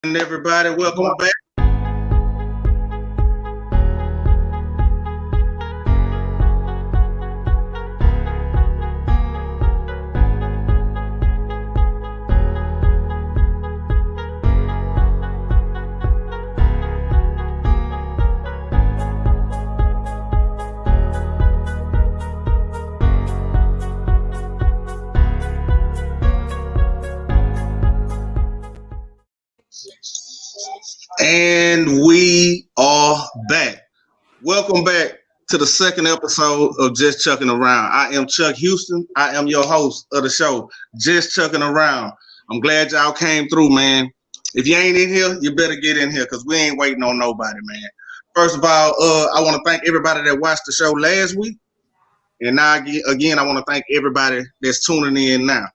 Everybody, welcome back. And we are back. Welcome back to the second episode of Just Chuckin Around. I am Chuck Houston. I am your host of the show, Just Chuckin Around. I'm glad y'all came through, man. If you ain't in here, you better get in here because we ain't waiting on nobody, man. First of all, I want to thank everybody that watched the show last week. And now, again, I want to thank everybody that's tuning in now.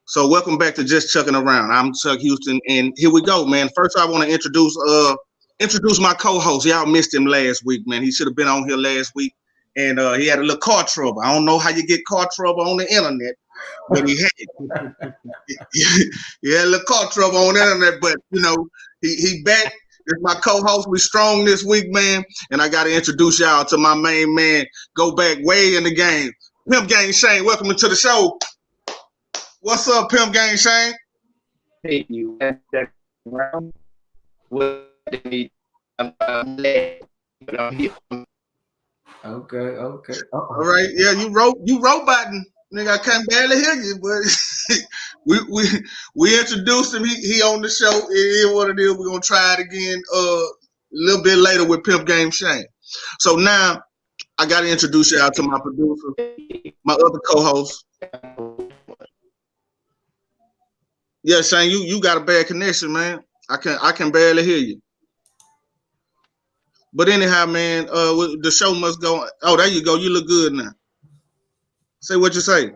So welcome back to Just Chuckin Around. I'm Chuck Houston, and here we go, man. First, I want to introduce my co-host. Y'all missed him last week, man. He should have been on here last week, and he had a little car trouble. I don't know how you get car trouble on the internet, but he had he had a little car trouble on the internet. But you know, he back. It's my co-host. We strong this week, man. And I got to introduce y'all to my main man. Go back way in the game, Pimp Gang Shane. Welcome to the show. What's up, Pimp Gang Shane? Hey, you around? I'm glad, but I'm here. Okay. All right, yeah, you roboting, nigga. I can't barely hear you, but we introduced him. He on the show. It is what it is. We're gonna try it again a little bit later with Pimp Game Shane. So now I gotta introduce y'all to my producer, my other co-host. Yeah, Shane, you got a bad connection, man. I can barely hear you. But anyhow, man, the show must go. Oh, there you go. You look good now. Say what you say.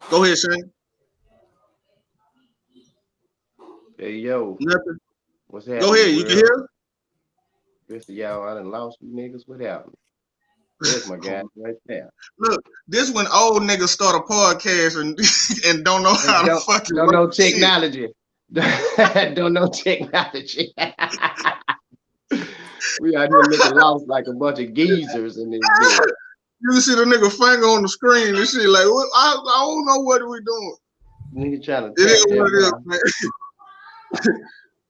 Go ahead, Shane. Hey, yo. Nothing. What's happening? Go ahead. You can hear? Rest of y'all, I done lost you niggas without me. There's my guy right there. Look, this when old niggas start a podcast and don't know how to fucking don't know technology. Don't know technology. We out here looking lost like a bunch of geezers in this bitch. You can see the nigga finger on the screen and shit like, what? I don't know what we doing. Nigga trying to. It is what it is, man.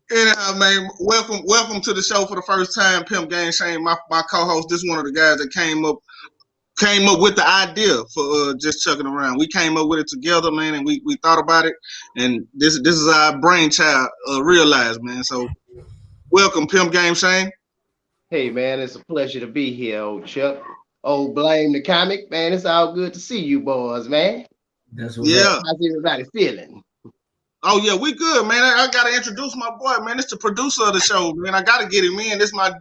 Anyhow, man, welcome to the show for the first time, Pimp Gang Shane, my co-host. This is one of the guys that came up with the idea for Just Chuckin Around. We came up with it together, man, and we thought about it, and this is our brainchild realized, man. So welcome, Pimp Gang Shane. Hey, man, it's a pleasure to be here, old Chuck. Old Blame the Comic, man. It's all good to see you boys, man. That's what. Yeah. How's everybody feeling? Oh yeah, we good, man. I gotta introduce my boy, man. It's the producer of the show, man. I gotta get him in. This my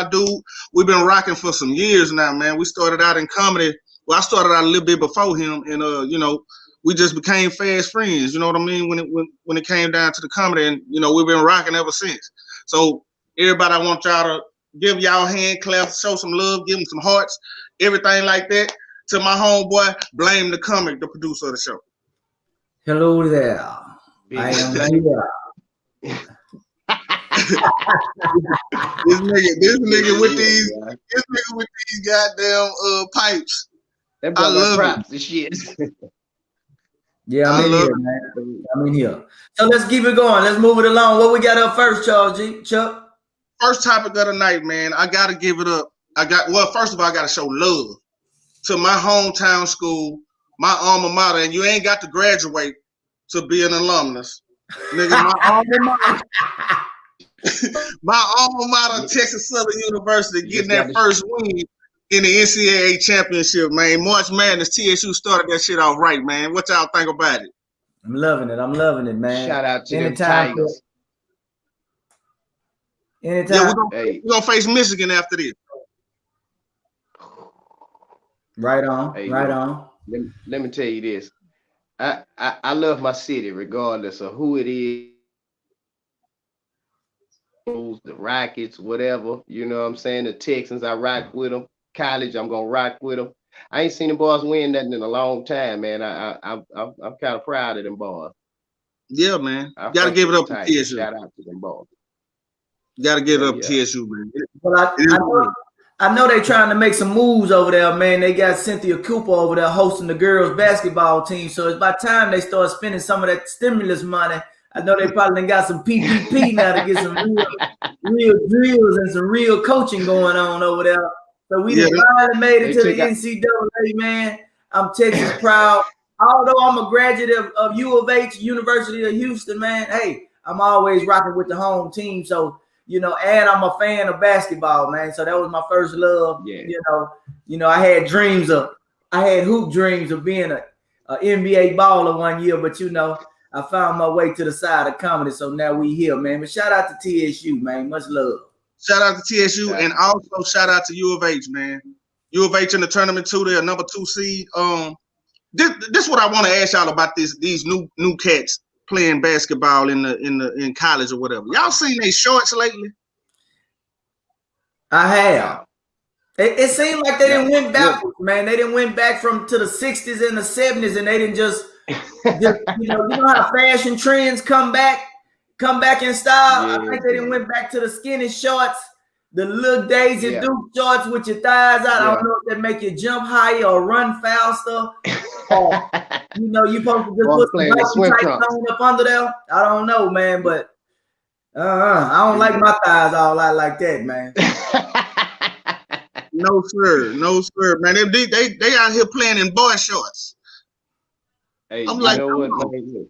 dude. We've been rocking for some years now, man. We started out in comedy. Well, I started out a little bit before him, and you know, we just became fast friends. You know what I mean? When it came down to the comedy, and you know, we've been rocking ever since. So everybody, I want y'all to give y'all hand claps, show some love, give them some hearts, everything like that. To my homeboy, Blame the Comic, the producer of the show. Hello there. I am here. This nigga with these goddamn pipes. That boy got props and shit. Yeah, I'm in here, man. I'm in here. So let's keep it going. Let's move it along. What we got up first, Chuck? First topic of the night, man. I gotta give it up. First of all, I gotta show love to my hometown school, my alma mater, and you ain't got to graduate to be an alumnus. Nigga, my alma mater, Texas Southern University, getting that first win in the NCAA championship, man. March Madness, TSU started that shit off right, man. What y'all think about it? I'm loving it, man. Shout out to the Tigers. Anytime. Yeah, we're gonna face Michigan after this. Right on. Let me tell you this. I love my city regardless of who it is, the Rockets, whatever. You know what I'm saying? The Texans, I rock with them. College, I'm gonna rock with them. I ain't seen the boys win nothing in a long time, man. I'm kind of proud of them boys. Yeah, man. Gotta give it up to TSU. Shout out to them boys. Gotta give it up to TSU, man. Well, I know they trying to make some moves over there, man. They got Cynthia Cooper over there hosting the girls basketball team. So it's by time they start spending some of that stimulus money. I know they probably got some PPP now to get some real drills and some real coaching going on over there. So we finally made it to the NCAA, man. I'm Texas proud. Although I'm a graduate of U of H, University of Houston, man, hey, I'm always rocking with the home team. So, you know, and I'm a fan of basketball, man. So that was my first love. Yeah. You know, I had hoop dreams of being a NBA baller one year, but you know, I found my way to the side of comedy. So now we here, man. But shout out to TSU, man. Much love. Shout out to TSU and also shout out to U of H, man. U of H in the tournament too. They're number 2 seed. This is what I want to ask y'all about these new cats playing basketball in college or whatever. Y'all seen their shorts lately? I have. It seemed like they didn't went backwards, man. They didn't went back to the 60s and the 70s, and they didn't just you know how fashion trends come back in style. I think they didn't went back to the skinny shorts, the little Daisy Duke shorts with your thighs out. I don't know if that make you jump higher or run faster. Or, you know, you supposed to just put some tights on up under there. I don't know, man, but I don't like my thighs all out like that, man. No sir, man. They out here playing in boy shorts. Hey, I'm like, you know what, man?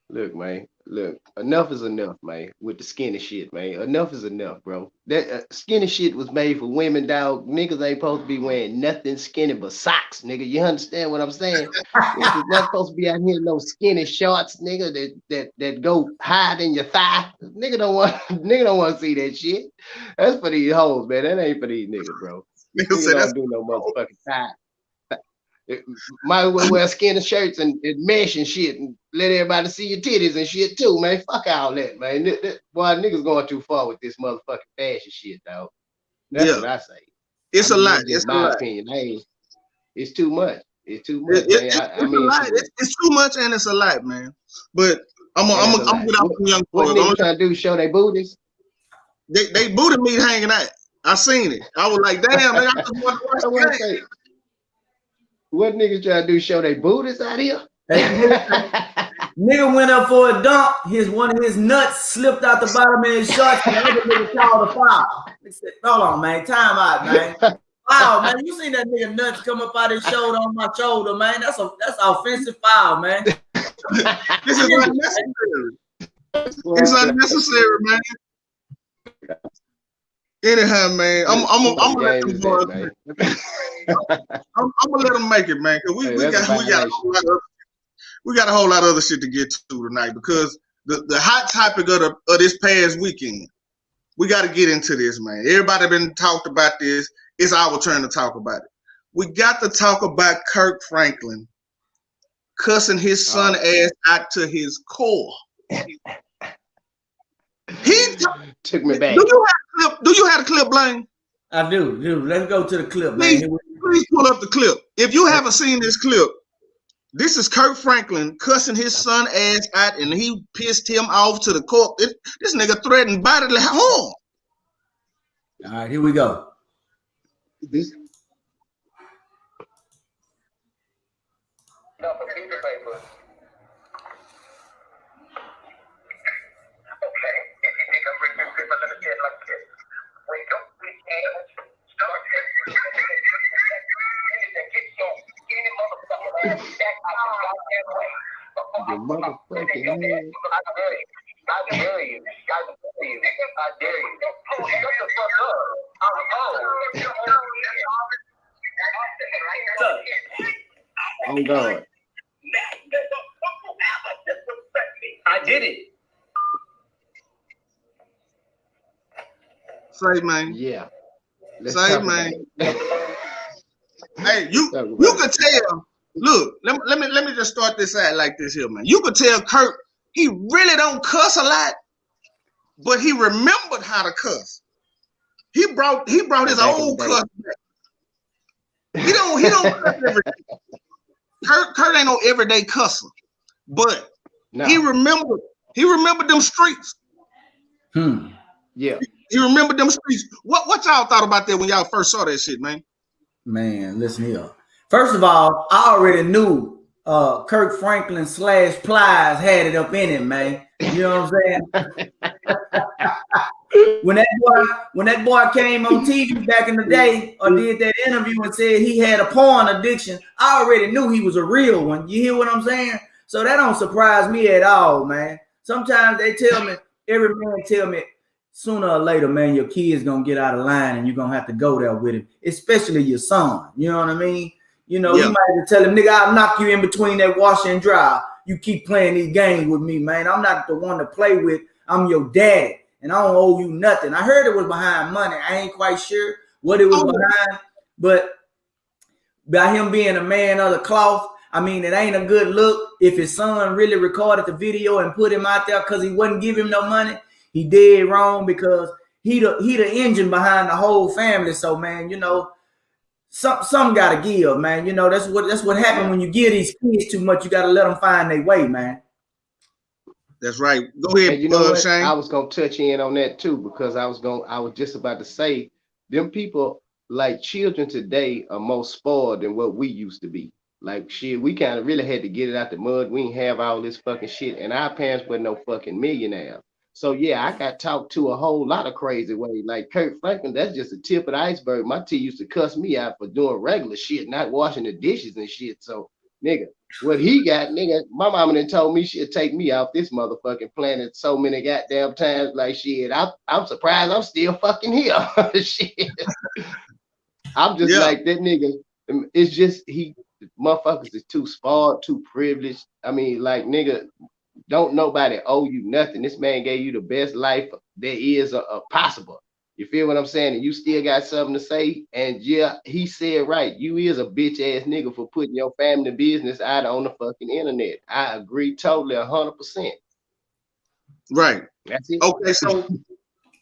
Look, man. Look, enough is enough, man, with the skinny shit, man. Enough is enough, bro. That skinny shit was made for women, dog. Niggas ain't supposed to be wearing nothing skinny but socks, nigga. You understand what I'm saying? Niggas not supposed to be out here in no skinny shorts, nigga, that go higher than your thigh. Nigga don't want to see that shit. That's for these hoes, man. That ain't for these niggas, bro. Niggas don't do no motherfucking thigh. Might well wear skinny shirts and mesh and shit and let everybody see your titties and shit too, man. Fuck all that, man. Boy, niggas going too far with this motherfucking fashion shit, dog. That's what I say. It's a lot. It's my opinion. Hey, it's too much. It's too much. It's too much and it's a lot, man. But I'm gonna get off the young boys. What niggas trying to do? Show their booties? They booty meat hanging out. I seen it. I was like, damn, man. I just want to watch the game. What niggas trying to do? Show their booties out here? Nigga went up for a dunk. One of his nuts slipped out the bottom of his shorts, and the other nigga called a foul. Hold on, man. Time out, man. Wow, man. You seen that nigga nuts come up out his shoulder on my shoulder, man. That's offensive foul, man. This is unnecessary. It's unnecessary, man. Anyhow, man, I'm gonna let them boys, man. I'm gonna let them make it, man. Cause we got a whole lot of other shit to get to tonight because the hot topic of this past weekend. We got to get into this, man. Everybody been talked about this. It's our turn to talk about it. We got to talk about Kirk Franklin cussing his son ass out to his core. He took me back. Do you have a clip, Blaine? I do. Let's go to the clip, man. Please pull up the clip. If you haven't seen this clip, this is Kirk Franklin cussing his son ass out, and he pissed him off to the court. This nigga threatened bodily harm. All right, here we go. You motherfucking man. I dare you. I dare you. Shut the fuck up. I'm done. I did it. Say, man. Yeah. Say, man. Hey, you could tell. Look, let me just start this out like this here, man. You could tell Kirk, he really don't cuss a lot, but he remembered how to cuss. He brought his old cuss back. He don't cuss every day. Kurt ain't no everyday cusser, but No. He remembered them streets. Yeah. He remembered them streets. What y'all thought about that when y'all first saw that shit, man? Man, listen here. First of all, I already knew Kirk Franklin / Plies had it up in it, man. You know what I'm saying? When that boy came on TV back in the day or did that interview and said he had a porn addiction, I already knew he was a real one. You hear what I'm saying? So that don't surprise me at all, man. Sometimes they tell me, every man tell me, sooner or later, man, your kid's gonna get out of line and you're gonna have to go there with him, especially your son. You know what I mean? You know, you might have to tell him, nigga, I'll knock you in between that washer and dry. You keep playing these games with me, man. I'm not the one to play with. I'm your daddy, and I don't owe you nothing. I heard it was behind money. I ain't quite sure what it was behind, but by him being a man of the cloth, I mean, it ain't a good look if his son really recorded the video and put him out there because he wouldn't give him no money. He did wrong because he the engine behind the whole family. So, man, you know, some gotta give, man. You know, that's what happened when you give these kids too much. You gotta let them find their way, man. That's right. Go ahead, you know what? Shane. I was gonna touch in on that too because I was just about to say them people like children today are more spoiled than what we used to be. Like shit, we kind of really had to get it out the mud. We didn't have all this fucking shit, and our parents were no fucking millionaires. So yeah, I got talked to a whole lot of crazy ways. Like Kirk Franklin, that's just the tip of the iceberg. My T used to cuss me out for doing regular shit, not washing the dishes and shit. So nigga, what he got, nigga, my mama done told me she'd take me off this motherfucking planet so many goddamn times. Like shit, I'm surprised I'm still fucking here. Shit. I'm just like that nigga. It's just motherfuckers is too spoiled, too privileged. I mean, like nigga, don't nobody owe you nothing. This man gave you the best life there is possible. You feel what I'm saying? And you still got something to say. And yeah, he said right. You is a bitch ass nigga for putting your family business out on the fucking internet. I agree totally 100%. Right. That's it. Okay, so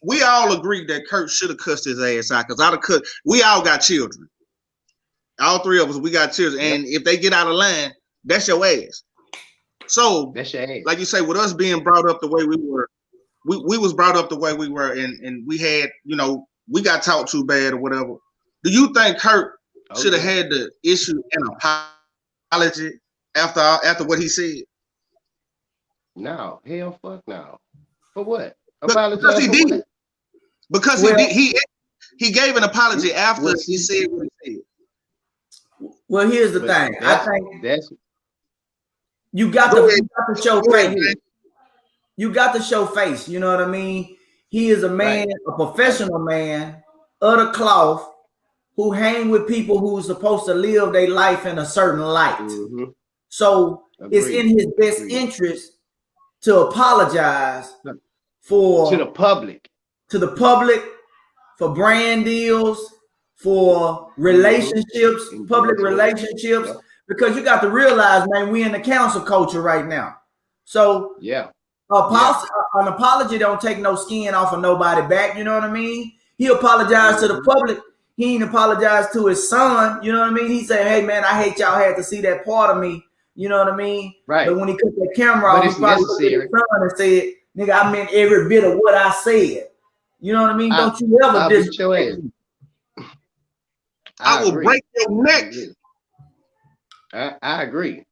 we all agree that Kurt should have cussed his ass out because we all got children. All three of us, we got children. And if they get out of line, that's your ass. So, that's your ass. Like you say, with us being brought up the way we were, we was brought up the way we were, and we had, you know, we got taught too bad or whatever. Do you think Kurt should have had to issue an apology after what he said? No, hell, fuck no. For what? Because he did. What? Because he gave an apology after he said what he said. Well, here's the thing. I think that's you got to show face. You got to show face. You know what I mean? He is a man, a professional man of the cloth who hang with people who's supposed to live their life in a certain light. Mm-hmm. So it's in his best interest to apologize to the public, for brand deals, for relationships, public relationships, because you got to realize, man, we in the council culture right now. So an apology don't take no skin off of nobody back. You know what I mean? He apologized to the public. He ain't apologized to his son. You know what I mean? He said, hey, man, I hate y'all had to see that part of me. You know what I mean? Right. But when he cut that camera off, he probably looked at his son and said, nigga, I meant every bit of what I said. You know what I mean? Don't you ever disrespect me. I will break your neck. I agree.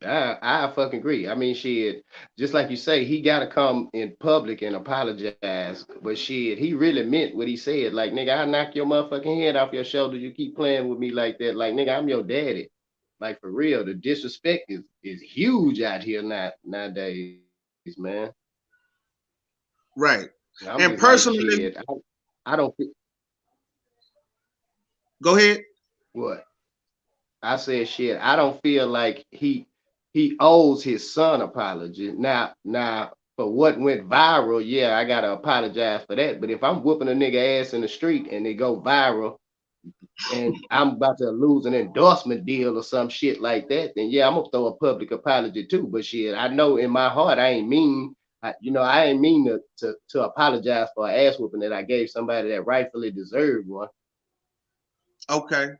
I fucking agree. I mean, shit, just like you say, he got to come in public and apologize. But shit, he really meant what he said. Like, nigga, I'll knock your motherfucking head off your shoulder. You keep playing with me like that. Like, nigga, I'm your daddy. Like, for real, the disrespect is huge out here nowadays, man. Right. And personally, like, I don't think. Go ahead. What? I said, shit, I don't feel like he owes his son apology. Now, for what went viral, yeah, I gotta apologize for that. But if I'm whooping a nigga ass in the street and they go viral and I'm about to lose an endorsement deal or some shit like that, then yeah, I'm gonna throw a public apology too. But shit, I know in my heart I ain't mean, I ain't mean to apologize for an ass whooping that I gave somebody that rightfully deserved one. Okay.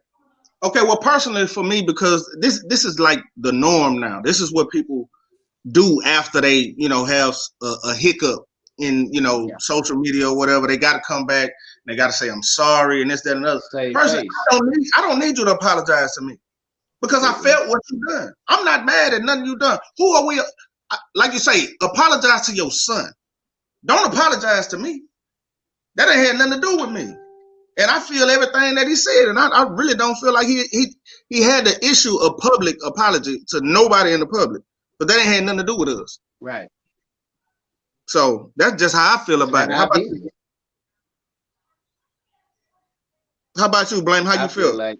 Well, personally for me, because this is like the norm now. This is what people do after they, have a hiccup in, social media or whatever. They got to come back. They got to say, I'm sorry, and this, that, and other. Personally, I don't need you to apologize to me because I felt what you done. I'm not mad at nothing you done. Who are we? Like you say, apologize to your son. Don't apologize to me. That ain't had nothing to do with me. And I feel everything that he said, and I really don't feel like he had to issue a public apology to nobody in the public. But that ain't had nothing to do with us. Right. So that's just how I feel about it. How about you, Blame? How you feel? Like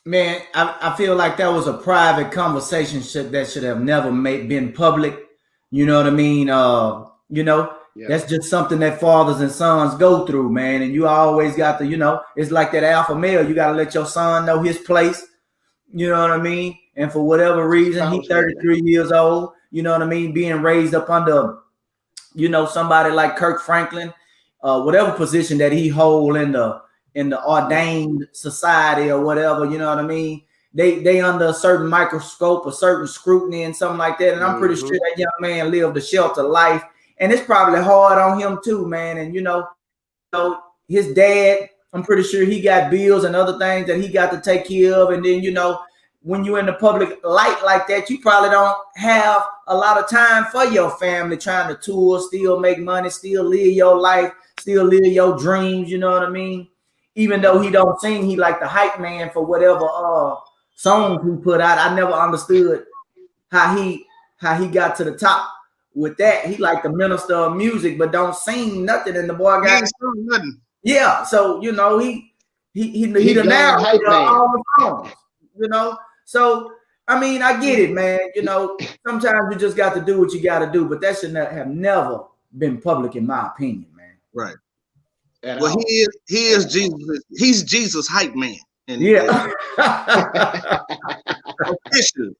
Man, I feel like that was a private conversation that should have never been public. You know what I mean? That's just something that fathers and sons go through, man. And you always got to, it's like that alpha male. You got to let your son know his place. You know what I mean? And for whatever reason, he's 33 years old. You know what I mean? Being raised up under, somebody like Kirk Franklin, whatever position that he hold in the ordained society or whatever. You know what I mean? They under a certain microscope, a certain scrutiny, and something like that. And I'm pretty sure that young man lived a sheltered life. And it's probably hard on him too, man. And his dad, I'm pretty sure he got bills and other things that he got to take care of. And then, when you're in the public light like that, you probably don't have a lot of time for your family, trying to tour, still make money, still live your life, still live your dreams. You know what I mean? Even though he don't sing, he like the hype man for whatever songs he put out. I never understood how he got to the top. With that, he like the minister of music, but don't sing nothing. And the boy got nothing. Yeah, so he the narrator of all the songs. So I mean, I get it, man. Sometimes you just got to do what you got to do, but that should have never been public, in my opinion, man. Right. Well, he is Jesus. He's Jesus' hype man. And officially.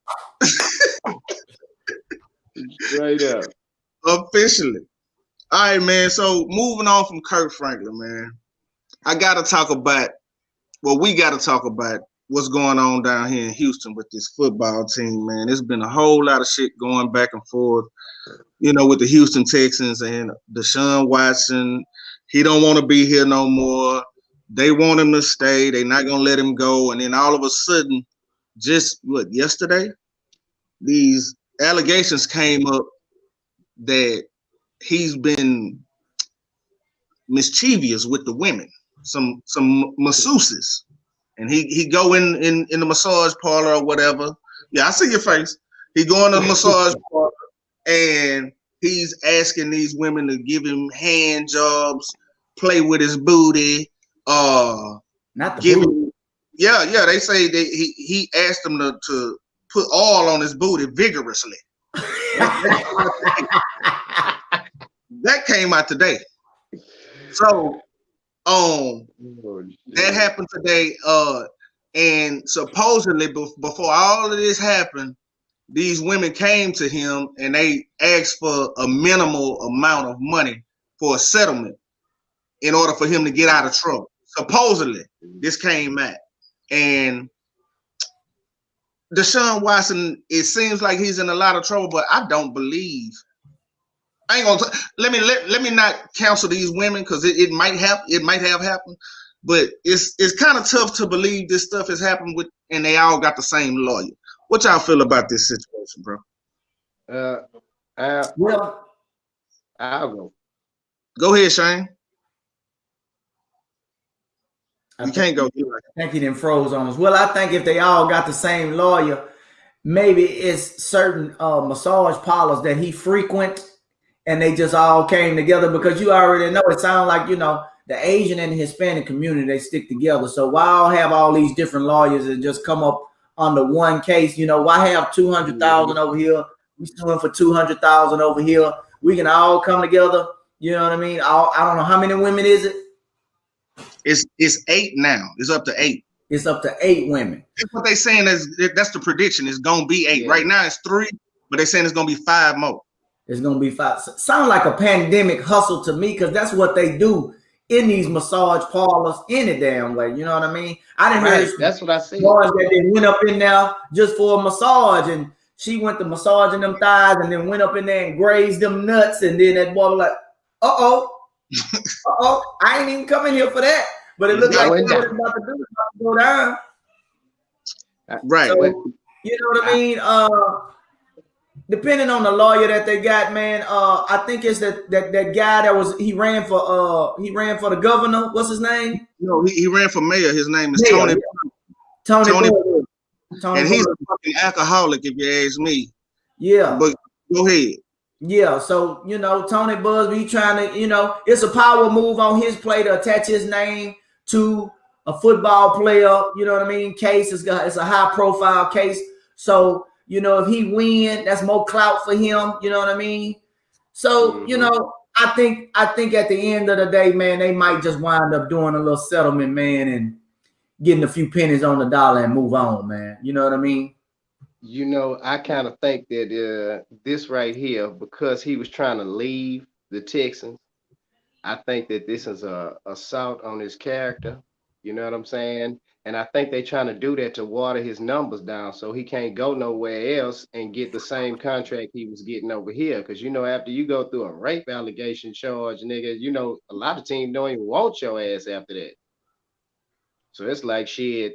Straight up. Officially. All right, man. So moving on from Kirk Franklin, man. We got to talk about what's going on down here in Houston with this football team, man. There's been a whole lot of shit going back and forth, with the Houston Texans and Deshaun Watson. He don't want to be here no more. They want him to stay. They're not going to let him go. And then all of a sudden, just yesterday, these allegations came up that he's been mischievous with the women, some masseuses, and he go in the massage parlor or whatever. Yeah, I see your face. He go in the massage parlor and he's asking these women to give him hand jobs, play with his booty, not the booty. Yeah. They say that he asked them to put oil on his booty vigorously. That came out today. So that happened today. And supposedly before all of this happened, these women came to him and they asked for a minimal amount of money for a settlement in order for him to get out of trouble. Supposedly, this came out. And Deshaun Watson, it seems like he's in a lot of trouble, but I don't believe. I ain't gonna let me not counsel these women because it might have happened, but it's kind of tough to believe this stuff has happened and they all got the same lawyer. What y'all feel about this situation, bro? I'll go. Go ahead, Shane. You can't go. I think he done froze on us. Well, I think if they all got the same lawyer, maybe it's certain massage parlors that he frequent, and they just all came together because you already know it sounds like the Asian and the Hispanic community, they stick together. So why all have all these different lawyers and just come up under one case? Why have 200,000 over here? We suing for 200,000 over here. We can all come together. You know what I mean? I don't know how many women is it. It's 8 now. It's up to 8. It's up to 8 women. That's what they saying that's the prediction. It's gonna be 8. Yeah. Right now it's 3, but they're saying it's gonna be 5 more. It's gonna be 5. Sound like a pandemic hustle to me because that's what they do in these massage parlors any damn way. You know what I mean? I didn't hear that's what I said. Boys that they went up in there just for a massage and she went to massaging them thighs and then went up in there and grazed them nuts. And then that boy was like, I ain't even coming here for that. But it looked like what it's about to do is about to go down. Right. So, you know what I mean? Depending on the lawyer that they got, man, I think it's that guy that he ran for the governor. What's his name? No, he ran for mayor. His name is Tony. Tony. And he's a fucking alcoholic, if you ask me. Yeah. But go ahead. Yeah, so you know, Tony Busby trying to, you know, it's a power move on his play to attach his name to a football player, you know what I mean? Case it's a high profile case. So, you know, if he win, that's more clout for him, you know what I mean? So, you know, I think at the end of the day, man, they might just wind up doing a little settlement, man, and getting a few pennies on the dollar and move on, man. You know what I mean? You know, I kind of think that this right here, because he was trying to leave the Texans, I think that this is a assault on his character. You know what I'm saying? And I think they're trying to do that to water his numbers down so he can't go nowhere else and get the same contract he was getting over here. Because, you know, after you go through a rape allegation charge, nigga, you know, a lot of teams don't even want your ass after that. So it's like, shit,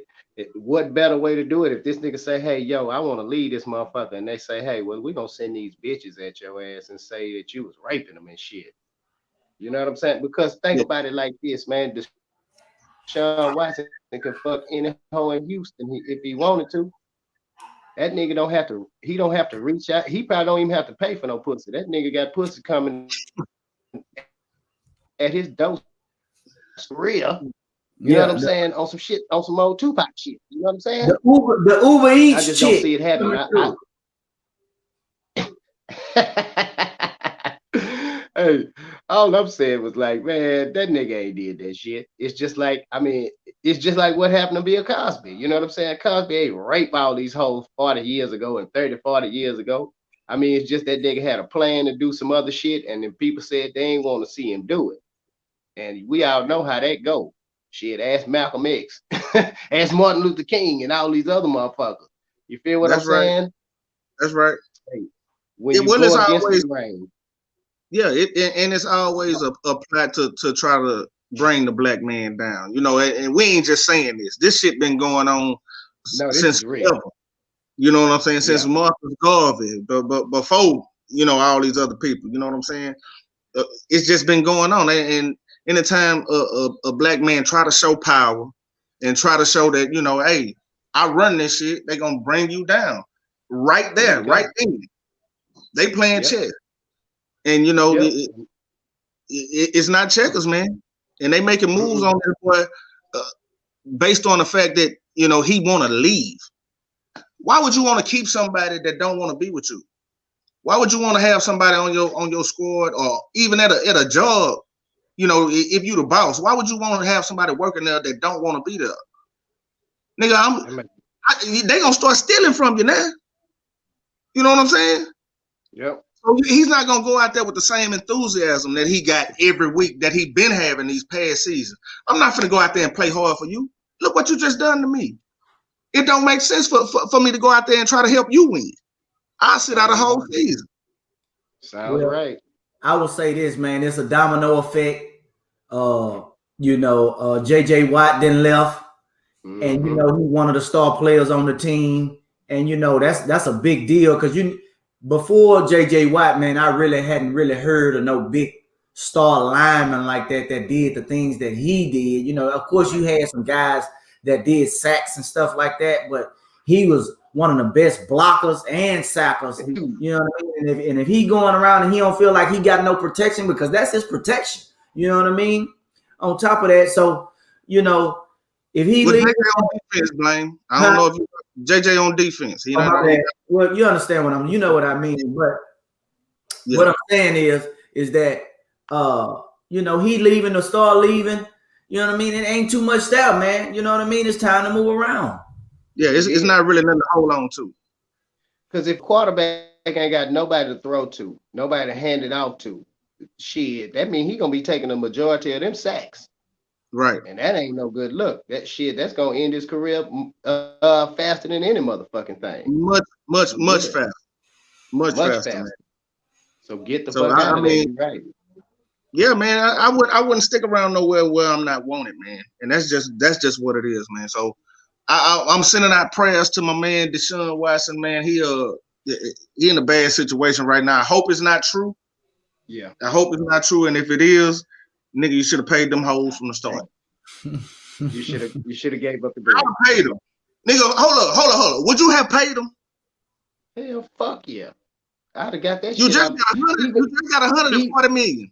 what better way to do it if this nigga say, hey, yo, I want to leave this motherfucker, and they say, hey, well, we're going to send these bitches at your ass and say that you was raping them and shit. You know what I'm saying? Because think about it like this, man. Deshaun Watson can fuck any hoe in Houston if he wanted to. That nigga don't have to reach out. He probably don't even have to pay for no pussy. That nigga got pussy coming at his door real. You know what I'm saying? On some shit, on some old Tupac shit. You know what I'm saying? The Uber Eats I just chick. don't see it happening. Hey, all I'm saying was like, man, that nigga ain't did that shit. It's just like, I mean, it's just like what happened to Bill Cosby. You know what I'm saying? Cosby ain't raped all these hoes 40 years ago and 30, 40 years ago. I mean, it's just that nigga had a plan to do some other shit, and then people said they ain't want to see him do it. And we all know how that go. Shit, ask Malcolm X, ask Martin Luther King, and all these other motherfuckers. You feel what I'm saying? That's right. Hey, when you go against the grain. Yeah, and it's always a plot to try to bring the black man down. You know, and we ain't just saying this. This shit been going on since forever. You know what I'm saying? Since Marcus Garvey, but before, you know, all these other people. You know what I'm saying? It's just been going on. And anytime a black man try to show power and try to show that, you know, hey, I run this shit, they gonna bring you down right there, right then. They playing chess. And, you know, it's not checkers, man. And they making moves on that boy based on the fact that, you know, he want to leave. Why would you want to keep somebody that don't want to be with you? Why would you want to have somebody on your squad or even at a job? You know, if you the boss, why would you want to have somebody working there that don't want to be there? Nigga, they gonna start stealing from you now. You know what I'm saying? Yep. So he's not gonna go out there with the same enthusiasm that he got every week that he been having these past seasons. I'm not gonna go out there and play hard for you. Look what you just done to me. It don't make sense for me to go out there and try to help you win. I'll sit out a whole season. Sounds right. I will say this, man. It's a domino effect. You know, JJ Watt then left, and you know he's one of the star players on the team, and you know that's a big deal because before JJ Watt, man, I really hadn't heard of no big star lineman like that did the things that he did. You know, of course you had some guys that did sacks and stuff like that, but he was one of the best blockers and sackers. You know what I mean? And if he going around and he don't feel like he got no protection, because that's his protection. You know what I mean? On top of that, so you know, if he leaves JJ on defense, Blaine. I don't know if JJ on defense. He well, you understand what you know what I mean. But what I'm saying is that you know, he leaving or start leaving. You know what I mean? It ain't too much there, man. You know what I mean? It's time to move around. Yeah, it's not really nothing to hold on to. Because if quarterback ain't got nobody to throw to, nobody to hand it off to, shit, that means he gonna be taking the majority of them sacks. Right. And that ain't no good look. That shit, that's gonna end his career faster than any motherfucking thing. Much faster. Much faster, man. So get the So fuck out of there. mean, Right. Yeah, man. I wouldn't stick around nowhere where I'm not wanted, man. And that's just what it is, man. So I'm sending out prayers to my man Deshaun Watson, man. He in a bad situation right now. I hope it's not true. Yeah. I hope it's not true. And if it is, nigga, you should have paid them hoes from the start. You should have gave up the I would have paid them. Nigga, hold up. Would you have paid them? Hell, fuck yeah. I'd have got that you shit. Just got you just got 140 million.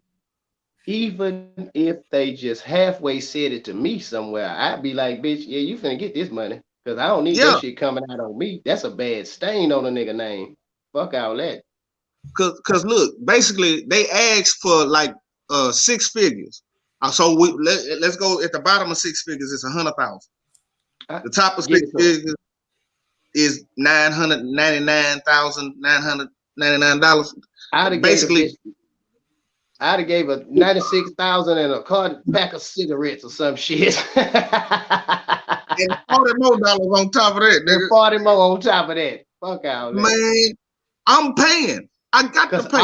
Even if they just halfway said it to me somewhere, I'd be like, bitch, yeah, you finna get this money. Because I don't need that shit coming out on me. That's a bad stain on a nigga name. Fuck all that. Cause look, basically they asked for like 6 figures. So let's go at the bottom of 6 figures. It's 100,000. The top of 6 figures is $999,999. I'd have gave a 96,000 and a pack of cigarettes or some shit. And $40 more on top of that, nigga. And 40 more on top of that. Fuck out, man. I'm paying. I got to pay.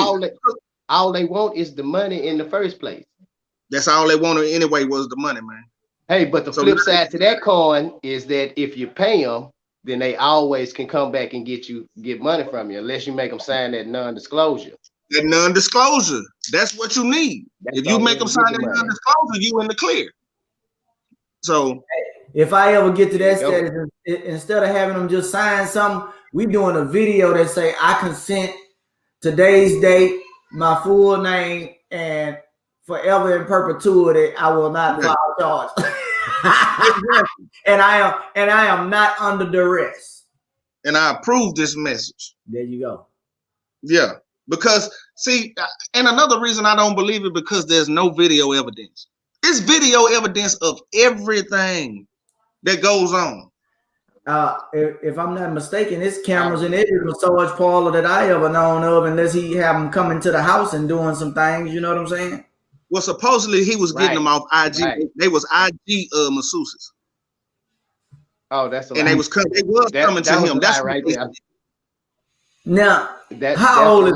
All they want is the money in the first place. That's all they wanted anyway was the money, man. Hey, but the flip side to that coin is that if you pay them, then they always can come back and get money from you, unless you make them sign that non-disclosure. That non-disclosure, that's what you need. If you make them sign that non-disclosure, you in the clear. So if I ever get to that status, instead of having them just sign something, we doing a video that say I consent, today's date, my full name, and forever in perpetuity, I will not file charge. and I am not under duress. And I approve this message. There you go. Yeah. Because, see, and another reason I don't believe it, because there's no video evidence. It's video evidence of everything that goes on. If I'm not mistaken, it's cameras in every massage parlor that I ever known of, unless he have them coming to the house and doing some things. You know what I'm saying? Well, supposedly he was getting them off IG. Right. They was IG masseuses. Oh, that's a and they was coming to him. That's right there. Now, how old is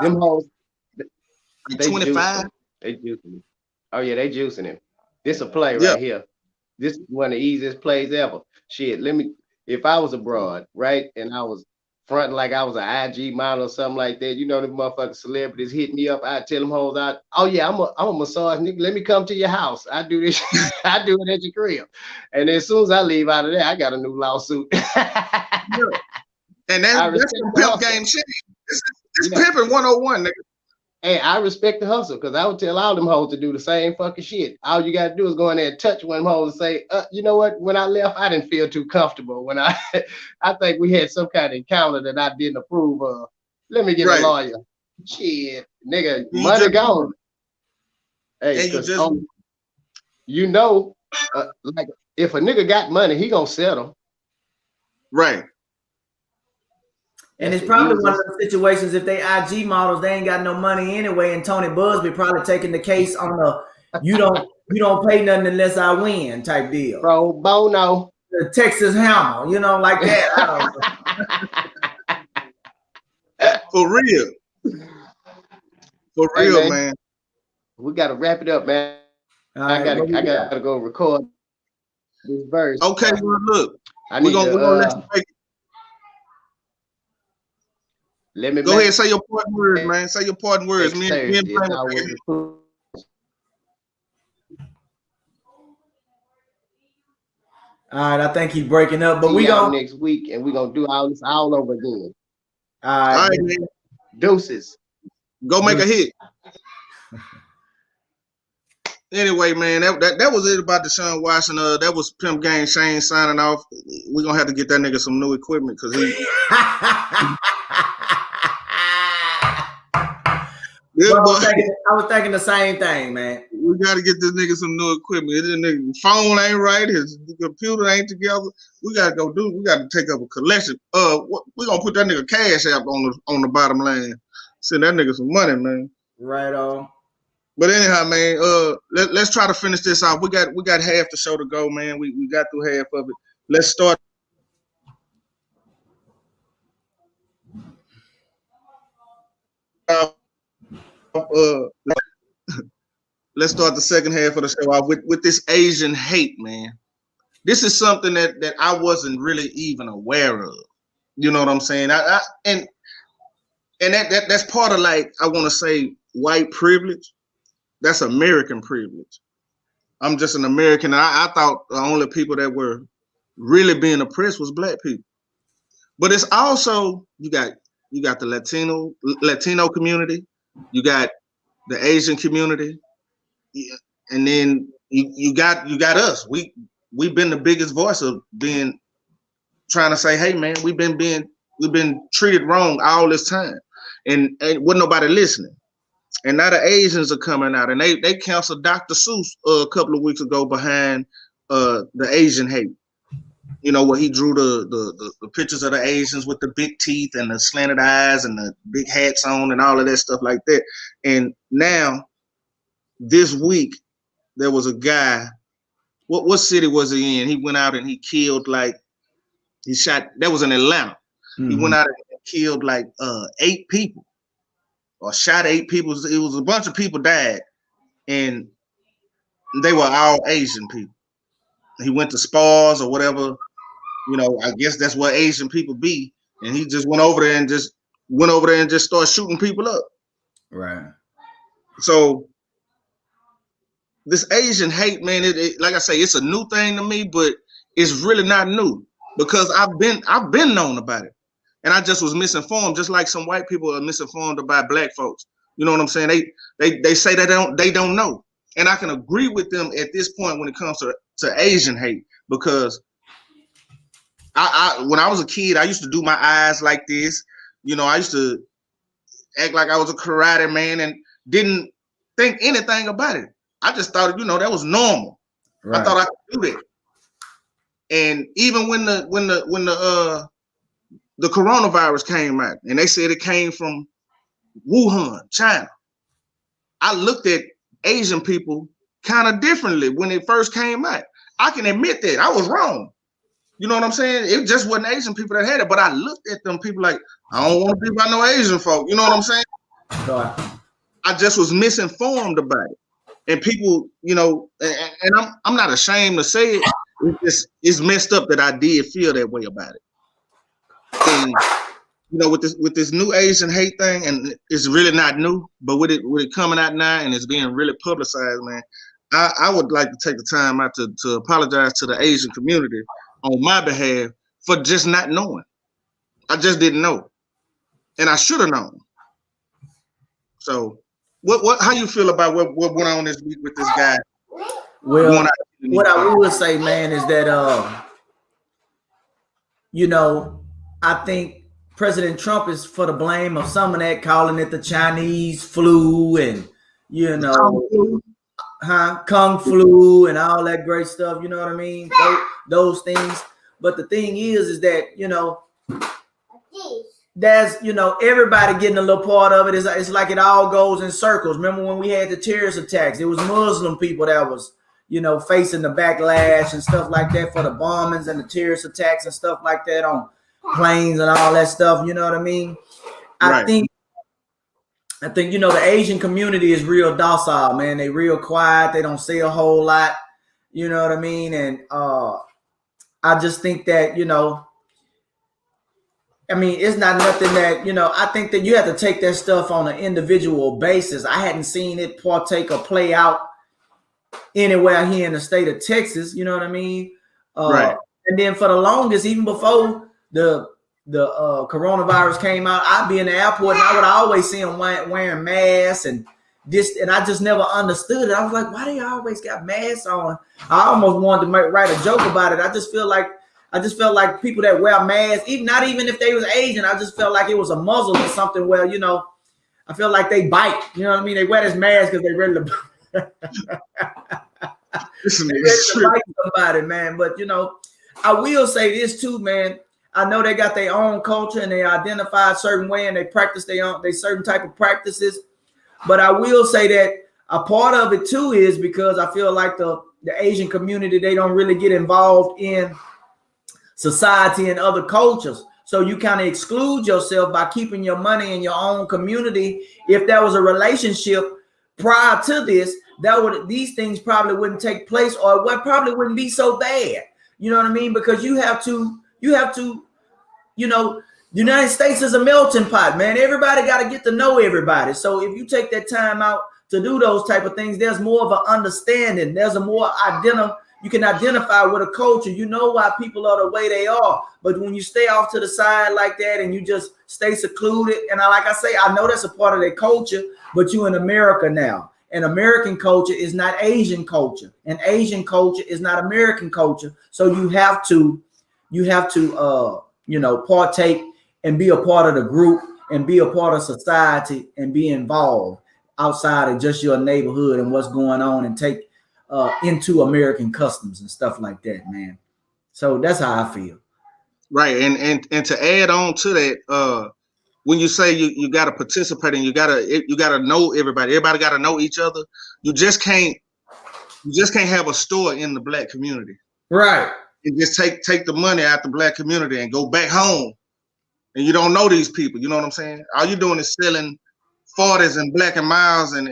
them hoes? Like 25. They juicing him. Oh yeah, they juicing him. This a play right here. This is one of the easiest plays ever. Shit, if I was abroad, right, and I was fronting like I was an IG model or something like that, you know, the motherfucking celebrities hit me up, I'd tell them hoes out, oh yeah, I'm a massage nigga, let me come to your house. I do this, I do it at your crib. And as soon as I leave out of there, I got a new lawsuit. And that's some pimp game shit. It's pimping 101, nigga. Hey, I respect the hustle, because I would tell all them hoes to do the same fucking shit. All you gotta do is go in there and touch one of them hoes and say, you know what? When I left, I didn't feel too comfortable. When I think we had some kind of encounter that I didn't approve of. Let me get a lawyer. Shit, nigga, money gone. Hey, you know, like if a nigga got money, he gonna settle. Right. And it's probably one of the situations, if they IG models, they ain't got no money anyway, and Tony Busby probably taking the case on the you don't pay nothing unless I win type deal. Pro bono. The Texas Hammer, you know, like that. For real. For real, man. We gotta wrap it up, man. I gotta go record this verse. Okay, well, look. We're gonna let you take it. Let me go ahead and say your important words, man. Say your important words. Me and all right, I think he's breaking up, but we go next week, and we're gonna do all this all over again. All right, man. Deuces. Go make a hit. Anyway, man, that was it about Deshaun Watson. That was Pimp Gang Shane signing off. We're gonna have to get that nigga some new equipment because he I was thinking the same thing, man. We gotta get this nigga some new equipment. His nigga phone ain't right, his computer ain't together. We gotta take up a collection. We gonna put that nigga Cash App on the bottom line. Send that nigga some money, man. Right on. But anyhow, man, let's try to finish this off. We got half the show to go, man. We got through half of it. Let's start. Let's start the second half of the show off with this Asian hate, man. This is something that I wasn't really even aware of. You know what I'm saying? And that's part of, like, I want to say, white privilege. That's American privilege. I'm just an American. I thought the only people that were really being oppressed was black people. But it's also, you got the Latino community, you got the Asian community, and then you got us. We've been the biggest voice of being trying to say, hey man, we've been treated wrong all this time, and wasn't nobody listening. And now the Asians are coming out, and they canceled Dr. Seuss a couple of weeks ago behind the Asian hate. You know, where he drew the pictures of the Asians with the big teeth and the slanted eyes and the big hats on and all of that stuff like that. And now, this week, there was a guy. What city was he in? He went out and he killed, like, he shot. That was in Atlanta. Mm-hmm. He went out and killed like 8 people, or shot 8 people. It was a bunch of people died, and they were all Asian people. He went to spas or whatever. You know, I guess that's what Asian people be. And he just went over there and just started shooting people up. Right. So this Asian hate, man, it like I say, it's a new thing to me, but it's really not new, because I've been known about it, and I just was misinformed, just like some white people are misinformed about black folks. You know what I'm saying? They say they don't know, and I can agree with them at this point when it comes to Asian hate, because I when I was a kid, I used to do my eyes like this. You know, I used to act like I was a karate man and didn't think anything about it. I just thought, you know, that was normal. Right. I thought I could do that. And even when the coronavirus came out, and they said it came from Wuhan, China, I looked at Asian people kind of differently when it first came out. I can admit that I was wrong. You know what I'm saying? It just wasn't Asian people that had it, but I looked at them people like, I don't want to be by no Asian folk. You know what I'm saying? Right. I just was misinformed about it. And people, you know, and I'm not ashamed to say it. It's messed up that I did feel that way about it. And you know, with this new Asian hate thing, and it's really not new, but with it coming out now and it's being really publicized, man, I would like to take the time out to apologize to the Asian community on my behalf for just not knowing. I just didn't know, and I should have known. So, how you feel about what went on this week with this guy? Well, what I would say, man, is that you know, I think President Trump is for the blame of some of that, calling it the Chinese flu and, you know, Kung flu and all that great stuff. You know what I mean? Those things. But the thing is that, you know, there's, you know, everybody getting a little part of it. It's like it all goes in circles. Remember when we had the terrorist attacks? It was Muslim people that was, you know, facing the backlash and stuff like that for the bombings and the terrorist attacks and stuff like that on planes and all that stuff. You know what I mean? Right. I think, you know, the Asian community is real docile, man. They real quiet. They don't say a whole lot. You know what I mean? And I just think that, you know, I mean, it's not nothing that, you know, I think that you have to take that stuff on an individual basis. I hadn't seen it partake or play out anywhere here in the state of Texas. You know what I mean? Right. And then for the longest, even before the coronavirus came out, I'd be in the airport and I would always see them wearing masks and this, and I just never understood it. I was like, why do you always got masks on? I almost wanted to write a joke about it. I just felt like people that wear masks, not even if they was Asian, I just felt like it was a muzzle or something. Well, you know, I feel like they bite. You know what I mean? They wear this mask because they ready to bite somebody, man. But you know, I will say this too, man. I know they got their own culture and they identify a certain way and they practice they certain type of practices. But I will say that a part of it too is because I feel like the Asian community, they don't really get involved in society and other cultures. So you kind of exclude yourself by keeping your money in your own community. If there was a relationship prior to this, these things probably wouldn't take place, or what probably wouldn't be so bad. You know what I mean? Because you have to, you know, the United States is a melting pot, man. Everybody got to get to know everybody. So if you take that time out to do those type of things, there's more of an understanding. There's a more you can identify with a culture. You know why people are the way they are. But when you stay off to the side like that and you just stay secluded, and like I say, I know that's a part of their culture, but you in America now. And American culture is not Asian culture, and Asian culture is not American culture. So you have to, partake and be a part of the group and be a part of society and be involved outside of just your neighborhood and what's going on, and take into American customs and stuff like that, man. So that's how I feel. Right, and to add on to that, when you say you got to participate and you got to know everybody. Everybody got to know each other. You just can't have a store in the Black community, right? And just take the money out the Black community and go back home, and you don't know these people. You know what I'm saying? All you're doing is selling 40s and Black and Miles and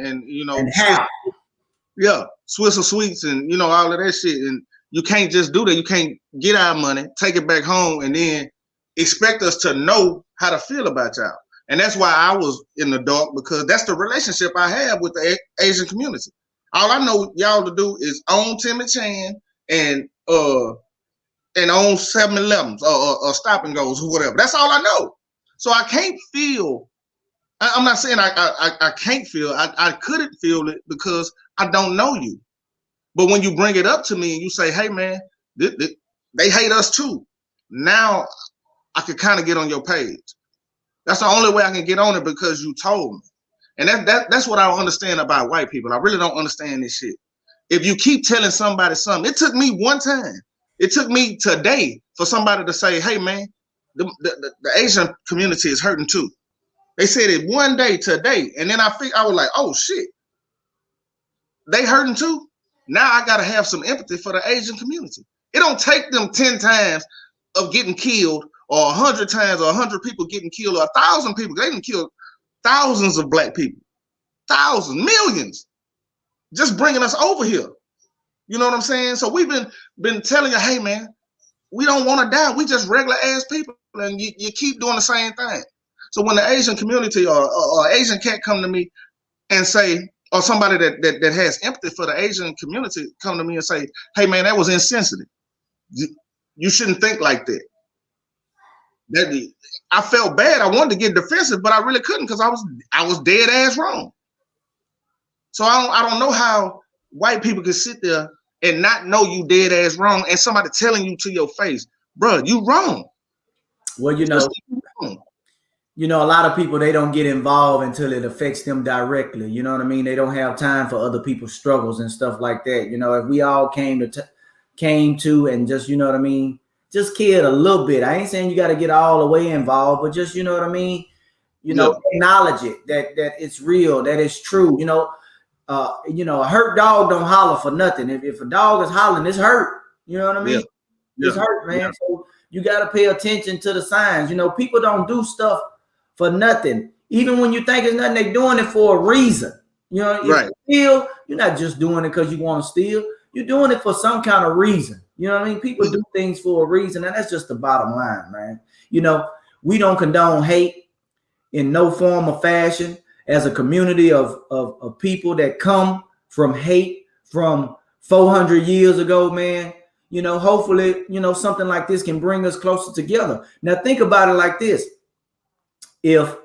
Swiss Sweets and all of that shit. And you can't just do that. You can't get our money, take it back home, and then expect us to know how to feel about y'all. And that's why I was in the dark, because that's the relationship I have with the Asian community. All I know y'all to do is own Timmy Chan and own 7-Elevens or Stop and Goes or whatever. That's all I know. So I can't feel. I'm not saying I can't feel. I couldn't feel it because I don't know you. But when you bring it up to me and you say, "Hey, man, they hate us too," now I could kind of get on your page. That's the only way I can get on it, because you told me. And that's what I don't understand about white people. I really don't understand this shit. If you keep telling somebody something, it took me one time. It took me today for somebody to say, "Hey, man, the Asian community is hurting too." They said it one day today, and then I was like, "Oh shit, they hurting too." Now I gotta have some empathy for the Asian community. It don't take them 10 times of getting killed, or 100 times, or 100 people getting killed, or 1,000 people. They didn't kill thousands of Black people, thousands, millions, just bringing us over here. You know what I'm saying? So we've been telling you, "Hey, man, we don't want to die. We just regular ass people," and you keep doing the same thing. So when the Asian community or Asian cat come to me and say, or somebody that has empathy for the Asian community come to me and say, "Hey, man, that was insensitive. You shouldn't think like that." I felt bad. I wanted to get defensive, but I really couldn't, because I was dead ass wrong. So I don't know how white people can sit there and not know you dead ass wrong, and somebody telling you to your face, "Bro, you wrong." Well, a lot of people, they don't get involved until it affects them directly. You know what I mean? They don't have time for other people's struggles and stuff like that. If we all came to and just, you know what I mean, just cared a little bit. I ain't saying you got to get all the way involved, but just, you know what I mean, acknowledge it, that it's real, that it's true. A hurt dog don't holler for nothing. If a dog is hollering, it's hurt. You know what I mean? Yeah. It's hurt, man. Yeah. So you got to pay attention to the signs. People don't do stuff for nothing. Even when you think it's nothing, they're doing it for a reason. If you steal, you're not just doing it because you want to steal. You're doing it for some kind of reason. You know what I mean? People do things for a reason, and that's just the bottom line, man. We don't condone hate in no form or fashion. As a community of people that come from hate from 400 years ago, man, hopefully, something like this can bring us closer together. Now, think about it like this. If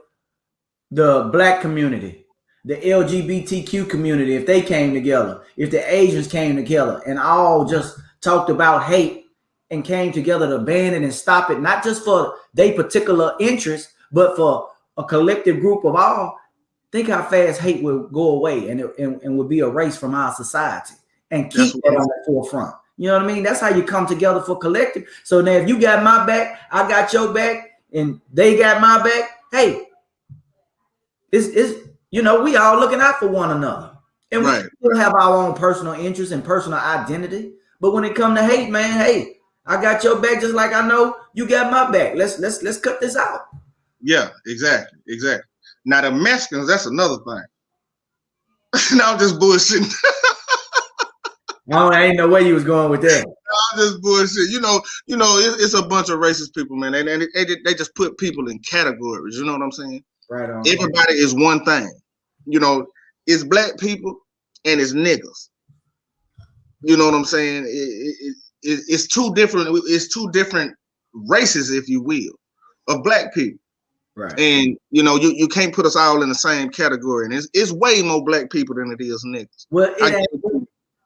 the Black community, the LGBTQ community, if they came together, if the Asians came together and all just talked about hate and came together to ban it and stop it, not just for their particular interest, but for a collective group of all, think how fast hate will go away and will be erased from our society, and keep that on the forefront. You know what I mean? That's how you come together for collective. So now if you got my back, I got your back, and they got my back, hey, it's we all looking out for one another. And right. we still have our own personal interests and personal identity. But when it comes to hate, man, hey, I got your back just like I know you got my back. Let's cut this out. Yeah, exactly. Now the Mexicans, that's another thing. No, I'm just bullshitting. I ain't no way you was going with that. I'm just bullshit. You know, it's a bunch of racist people, man. They just put people in categories. You know what I'm saying? Right on. Everybody is one thing. You know, it's black people and it's niggas. You know what I'm saying? It's two different. It's two different races, if you will, of black people. Right. And you know, you can't put us all in the same category. And it's way more black people than it is niggas.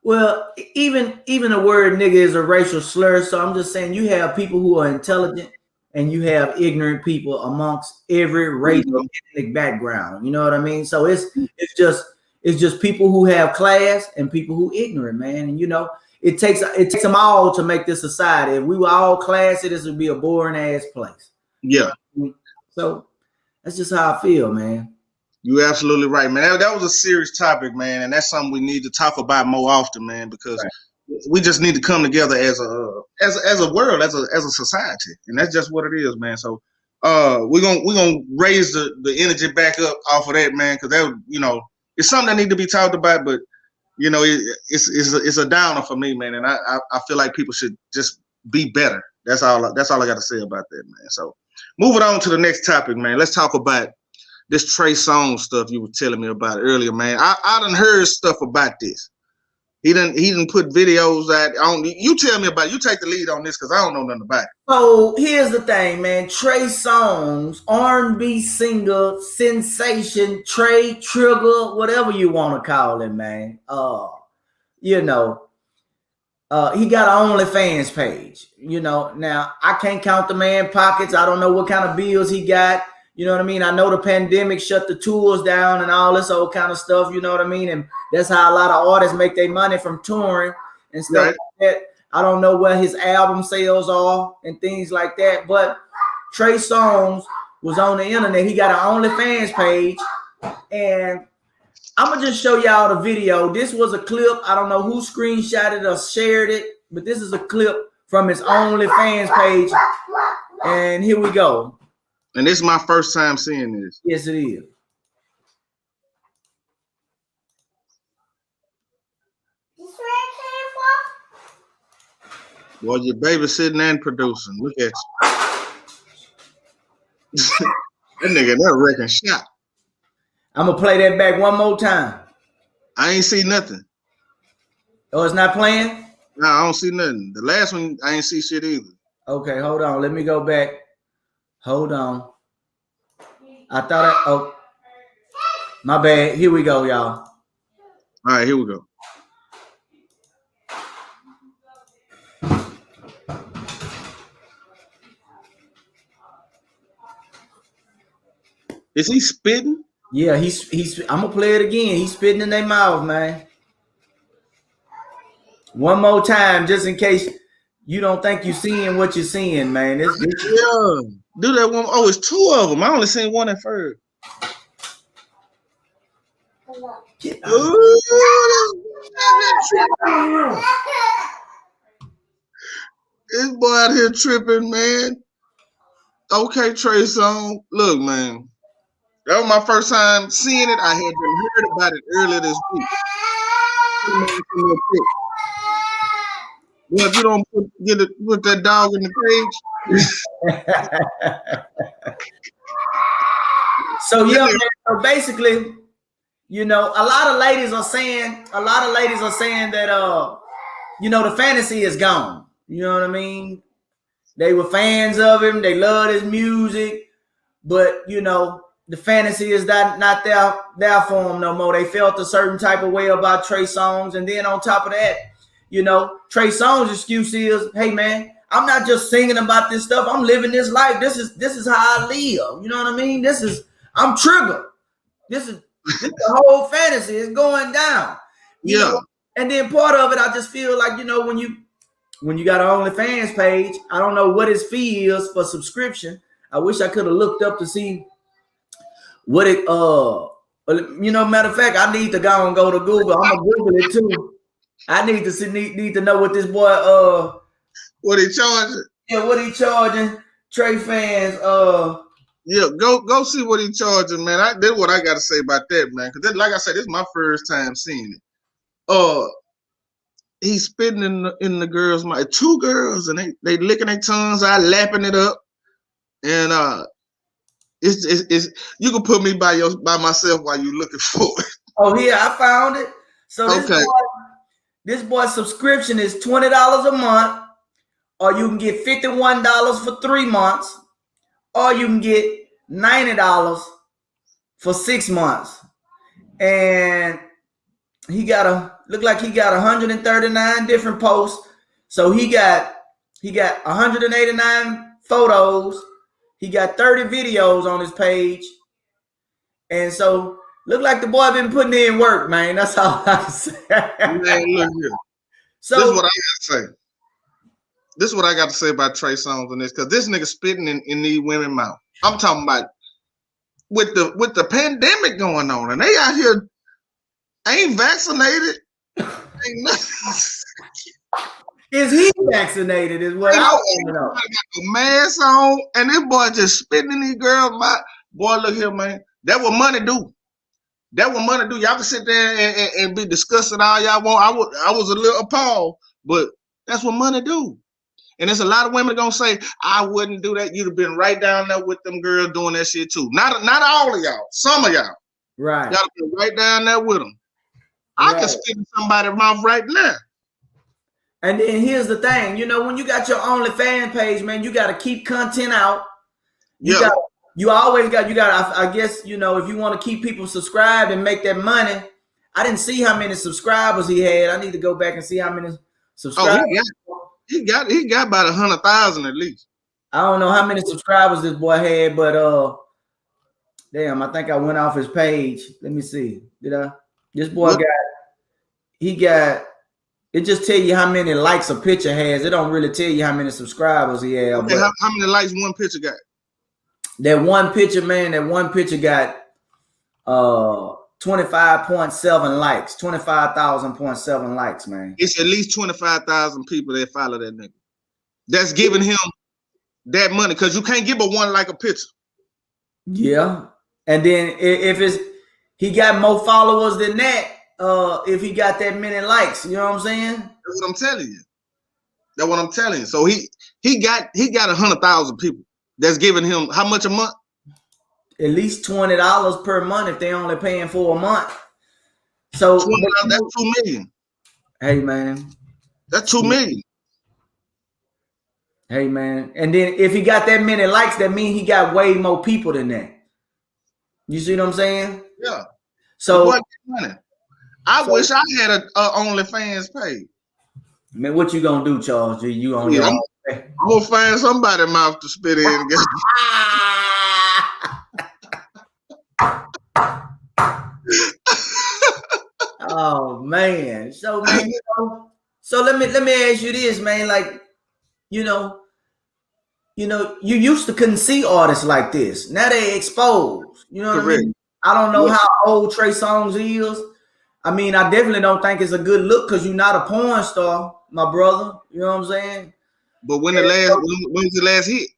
Well, even the word nigga is a racial slur. So I'm just saying you have people who are intelligent and you have ignorant people amongst every race and ethnic background. You know what I mean? So it's just people who have class and people who ignorant, man. And you know, it takes them all to make this society. If we were all classy, this would be a boring ass place. Yeah. So that's just how I feel, man. You're absolutely right, man. That was a serious topic, man, and that's something we need to talk about more often, man, because we just need to come together as a world, as a society, and that's just what it is, man. So, we're gonna raise the energy back up off of that, man, because that, you know, it's something that need to be talked about, but you know, it's a downer for me, man, and I feel like people should just be better. That's all I got to say about that, man. So, moving on to the next topic, man. Let's talk about this Trey Songz stuff you were telling me about earlier, man. I done heard stuff about this. He didn't put videos out. You tell me about it. You take the lead on this because I don't know nothing about it. So here's the thing, man. Trey Songz, R&B singer, sensation, Trey Trigger, whatever you want to call him, man. You know, he got an OnlyFans page. You know, now I can't count the man pockets. I don't know what kind of bills he got. You know what I mean? I know the pandemic shut the tours down and all this old kind of stuff. You know what I mean? And that's how a lot of artists make their money, from touring and stuff like that. I don't know where his album sales are and things like that. But Trey Songz was on the internet. He got an OnlyFans page. And I'm going to just show y'all the video. This was a clip. I don't know who screenshotted or shared it, but this is a clip from his OnlyFans page. And here we go. And this is my first time seeing this. Yes, it is. Well, you're babysitting and producing. Look at you. That nigga, that wrecking shot. I'm going to play that back one more time. I ain't see nothing. Oh, it's not playing? No, I don't see nothing. The last one, I ain't see shit either. Okay, hold on. Let me go back. Hold on. Oh, my bad. Here we go, y'all. All right, here we go. Is he spitting? Yeah, he's. I'm gonna play it again. He's spitting in their mouth, man. One more time, just in case you don't think you're seeing what you're seeing, man. Yeah. Do that one. Oh, it's two of them. I only seen one at first. This boy out here tripping, man. Okay, Trey Songz. Look, man. That was my first time seeing it. I had been heard about it earlier this week. Well, if you don't put that dog in the cage. So yeah, man, so basically, you know, a lot of ladies are saying that you know, the fantasy is gone. You know what I mean? They were fans of him, they loved his music, but you know, the fantasy is not there for him no more. They felt a certain type of way about Trey Songz, and then on top of that, you know, Trey Songz' excuse is, hey man, I'm not just singing about this stuff. I'm living this life. This is how I live. You know what I mean? I'm triggered. This is the whole fantasy is going down. You know? And then part of it, I just feel like, you know, when you got an OnlyFans page, I don't know what his fee is for subscription. I wish I could have looked up to see what Well, you know, matter of fact, I need to go and go to Google. I'm gonna Google it too. I need to see, need to know what this boy what he charging. Yeah, what he charging Trey fans Yeah, go see what he charging, man. That's what I got to say about that, man. Because like I said, this is my first time seeing it. He's spitting in the girls' mouth. 2 girls, and they licking their tongues out, lapping it up, and it's you can put me by myself while you looking for it. Oh yeah, I found it. So this boy's subscription is $20 a month, or you can get $51 for 3 months, or you can get $90 for 6 months. And he look like he got 139 different posts. So he got 189 photos. He got 30 videos on his page. And so look like the boy been putting in work, man. That's all I can say. Man, look here. So this is what I got to say. This is what I got to say about Trey Songz and this, because this nigga spitting in these women's mouth. I'm talking about with the pandemic going on, and they out here ain't vaccinated. Ain't nothing. Is he vaccinated? Is what I want to know. Got the mask on, and this boy just spitting in these girls' mouth. Boy, look here, man. That what money do. That what money do. Y'all can sit there and be discussing all y'all want. I was a little appalled, but that's what money do. And there's a lot of women gonna say, I wouldn't do that. You'd have been right down there with them girls doing that shit too. Not all of y'all. Some of y'all. Right. Y'all been right down there with them. I can spit in somebody's mouth right now. And then here's the thing, you know, when you got your OnlyFans page, man, you got to keep content out. I guess, you know, if you want to keep people subscribed and make that money. I didn't see how many subscribers he had. I need to go back and see how many subscribers. Oh, he got about 100,000 at least. I don't know how many subscribers this boy had, but damn, I think I went off his page. Let me see. Did I? This boy it just tell you how many likes a picture has. It don't really tell you how many subscribers he has. Okay, how many likes one picture got? That one picture, man, got 25.7 likes, 25,000.7 likes, man. It's at least 25,000 people that follow that nigga. That's giving him that money, because you can't give a one like a picture. Yeah. And then if he got more followers than that, if he got that many likes, you know what I'm saying? That's what I'm telling you. So he got 100,000 people that's giving him how much a month? At least $20 per month if they only paying for a month. So that's 2 million. Hey man. That's 2 million. Hey man. And then if he got that many likes, that means he got way more people than that. You see what I'm saying? Yeah. So I wish I had a OnlyFans page. Man, what you gonna do, Charles G? You on your own? I'm gonna find somebody's mouth to spit in. Oh man. So man, so let me ask you this, man. Like, you used to couldn't see artists like this. Now they exposed. You know what I mean? I don't know how old Trey Songz is. I mean, I definitely don't think it's a good look because you're not a porn star, my brother. You know what I'm saying? But when was the last hit?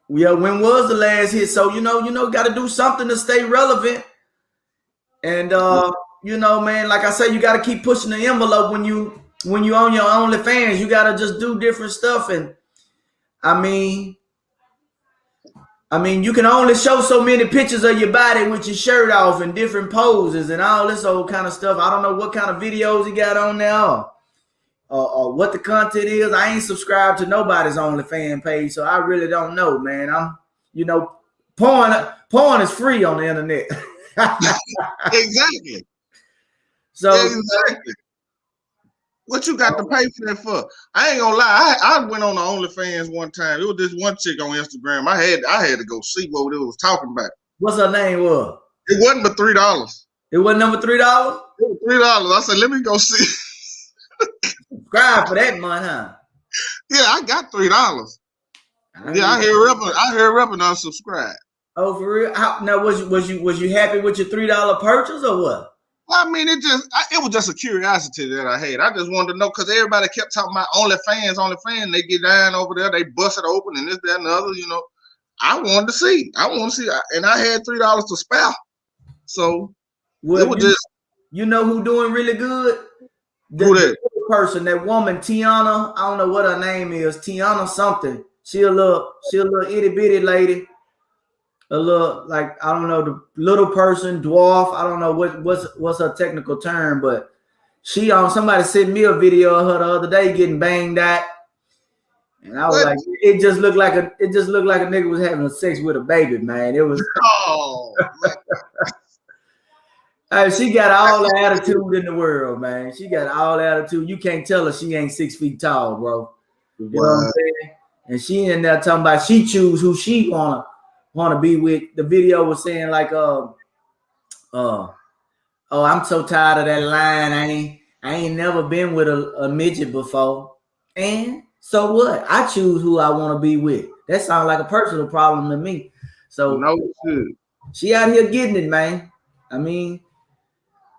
Yeah, when was the last hit? So got to do something to stay relevant. And man, like I said, you got to keep pushing the envelope when you on your OnlyFans. You got to just do different stuff. And I mean, you can only show so many pictures of your body with your shirt off and different poses and all this old kind of stuff. I don't know what kind of videos he got on there or what the content is. I ain't subscribed to nobody's OnlyFans page, so I really don't know, man. Porn is free on the internet. Exactly. So exactly. What you got to pay for that for? I ain't gonna lie. I went on the OnlyFans one time. It was this one chick on Instagram. I had to go see what it was talking about. What's her name was? It wasn't but $3. It wasn't number $3? It was $3. I said, let me go see. Subscribe for that month, huh? Yeah, I got $3. Yeah, I hear up and unsubscribe. Oh, for real? Now, was you happy with your $3 purchase or what? I mean, it was just a curiosity that I had. I just wanted to know because everybody kept talking about OnlyFans. They get down over there, they bust it open, and this, that, and the other. You know, I wanted to see. And I had $3 to spare. So it was just. You know who doing really good? Who that? Person, that woman, Tiana. I don't know what her name is. Tiana something. She a little itty bitty lady. A little, like, I don't know, the little person, dwarf. I don't know what's her technical term, but she somebody sent me a video of her the other day getting banged at, and I was like, it just looked like a nigga was having sex with a baby, man. It was. Oh. Hey, she got all the attitude in the world, man. She got all the attitude. You can't tell her she ain't 6 feet tall, bro. You know what I'm saying? And she in there talking about she choose who she wanna be with. The video was saying like, oh, I'm so tired of that line. I ain't never been with a midget before. And so what? I choose who I want to be with. That sounds like a personal problem to me. So no shit. She out here getting it, man. I mean,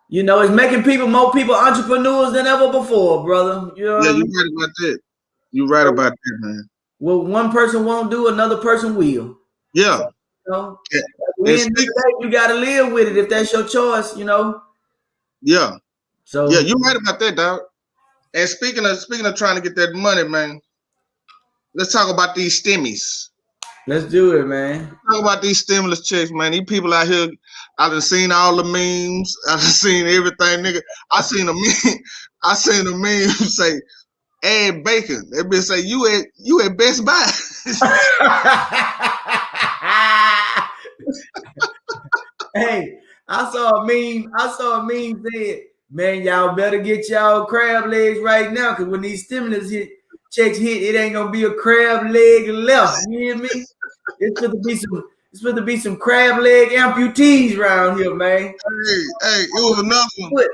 you know, it's making more people entrepreneurs than ever before, brother. You know you're right about that. You're right about that, man. Well, one person won't do, another person will. Yeah. So, you know, you got to live with it if that's your choice, you know. Yeah. So yeah, you're right about that, dog. And speaking of trying to get that money, man, let's talk about these stimmies. Let's do it, man. Talk about these stimulus checks, man. These people out here, I done seen all the memes. I done seen everything, nigga. I seen a meme say, add bacon. They bitch say, you at Best Buy. Hey, I saw a meme said, man, y'all better get y'all crab legs right now, because when these stimulus checks hit, it ain't gonna be a crab leg left. You hear me? It's supposed to be some crab leg amputees around here, man. Hey, it was another one. What?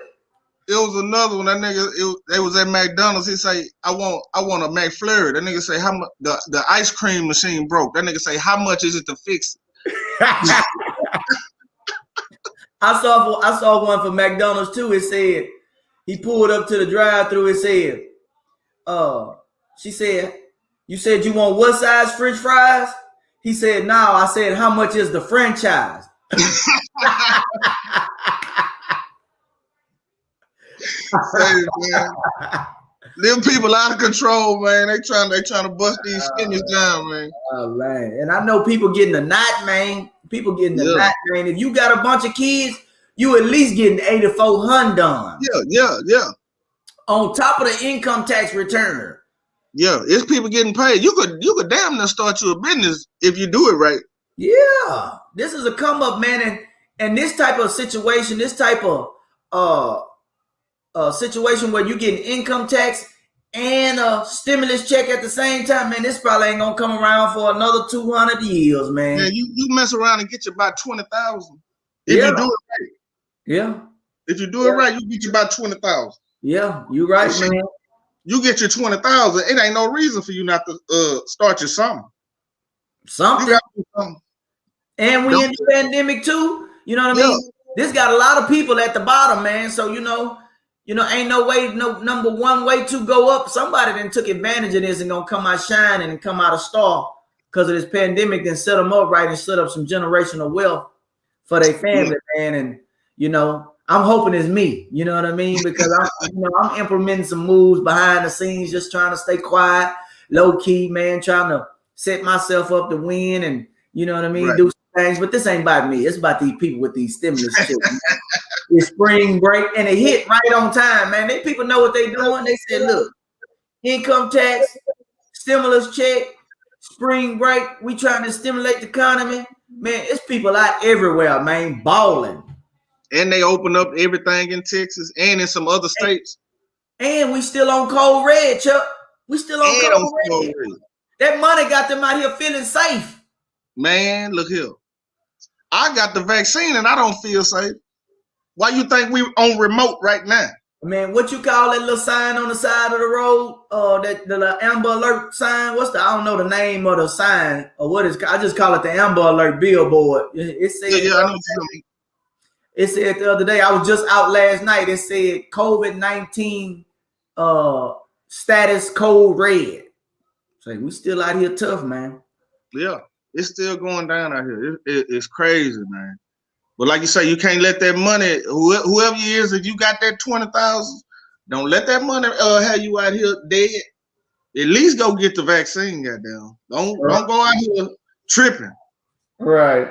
It was another one. That nigga, they was at McDonald's. He say, I want a McFlurry. That nigga say, how much? The ice cream machine broke. That nigga say, how much is it to fix it? I saw one for McDonald's too. It said, he pulled up to the drive-thru. It said, she said, you said you want what size French fries? He said, no. I said, how much is the franchise? Hey, man. Them people out of control, man. They trying to bust these skinnies down, man. Oh, man. And I know people getting the knot, man. People getting the knot, man. If you got a bunch of kids, you at least getting 8,400 done. Yeah. On top of the income tax return. Yeah, it's people getting paid. You could damn near start you a business if you do it right. Yeah, this is a come up, man, and this type of situation, this type of situation where you getting income tax and a stimulus check at the same time, man, this probably ain't gonna come around for another 200 years, man. Yeah, you mess around and get you about 20,000 if you do it right. Yeah, if you do it right, you get you about 20,000. Yeah, you right, man. You get your 20,000. It ain't no reason for you not to start your something. Something. You gotta do something. And we in the pandemic too. You know what I mean? This got a lot of people at the bottom, man. So you know, ain't no way, no number one way to go up. Somebody then took advantage of this and gonna come out shining and come out a star because of this pandemic. Then set them up right and set up some generational wealth for their family, man. And you know, I'm hoping it's me, you know what I mean? Because I'm implementing some moves behind the scenes, just trying to stay quiet, low key, man, trying to set myself up to win and you know what I mean, do some things. But this ain't about me. It's about these people with these stimulus checks. It's spring break and it hit right on time, man. They people know what they doing. They said, look, income tax, stimulus check, spring break, we trying to stimulate the economy. Man, it's people out everywhere, man, balling. And they open up everything in Texas and in some other states. And we still on cold red, Chuck. We still on cold red. That money got them out here feeling safe. Man, look here. I got the vaccine and I don't feel safe. Why you think we on remote right now? Man, what you call that little sign on the side of the road? That the Amber Alert sign. I don't know the name of the sign or what is. I just call it the Amber Alert billboard. It said. Yeah, I know what you mean. It said the other day. I was just out last night. It said COVID-19 status code red. So we still out here tough, man. Yeah, it's still going down out here. It's crazy, man. But like you say, you can't let that money, whoever you is, if you got that 20,000, don't let that money have you out here dead. At least go get the vaccine, goddamn. Don't go out here tripping. Right.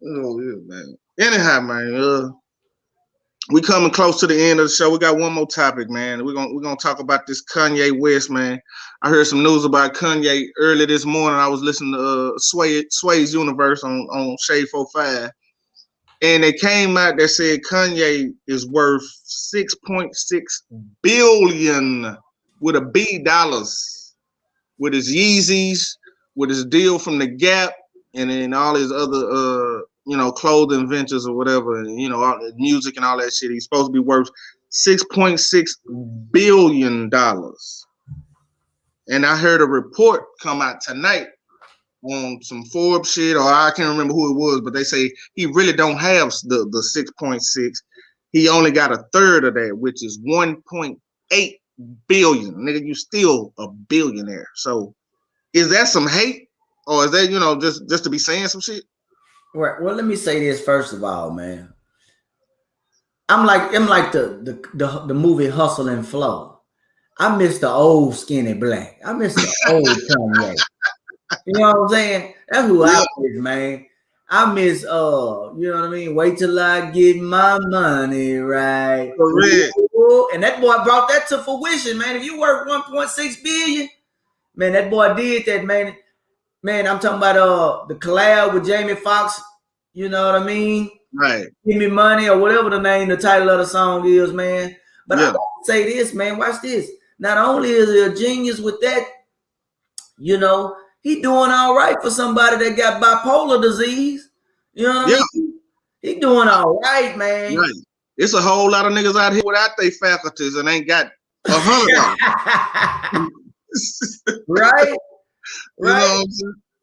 Oh yeah, man. Anyhow, man, we coming close to the end of the show. We got one more topic, man. We're gonna talk about this Kanye West, man. I heard some news about Kanye early this morning. I was listening to Sway's Universe on Shade 45. And it came out that said Kanye is worth $6.6 billion with a B dollars with his Yeezys, with his deal from the Gap, and then all his other clothing ventures or whatever, and all the music and all that shit. He's supposed to be worth $6.6 billion. And I heard a report come out tonight on some Forbes shit, or I can't remember who it was, but they say he really don't have the 6.6. He only got a third of that, which is 1.8 billion. Nigga, you still a billionaire. So is that some hate, or is that just to be saying some shit? Right. Well, let me say this first of all, man. I'm like the movie Hustle and Flow. I miss the old skinny black. I miss the old Kanye. You know what I'm saying? That's who I miss, man. I miss, you know what I mean? Wait till I get my money right. Correct. And that boy brought that to fruition, man. If you work 1.6 billion, man, that boy did that, man. Man, I'm talking about the collab with Jamie Foxx. You know what I mean? Right. Give Me Money or whatever the title of the song is, man. But I want to say this, man. Watch this. Not only is he a genius with that, he doing all right for somebody that got bipolar disease. You know what I mean? He doing all right, man. Right. It's a whole lot of niggas out here without their faculties and ain't got $100. Right? You know what I'm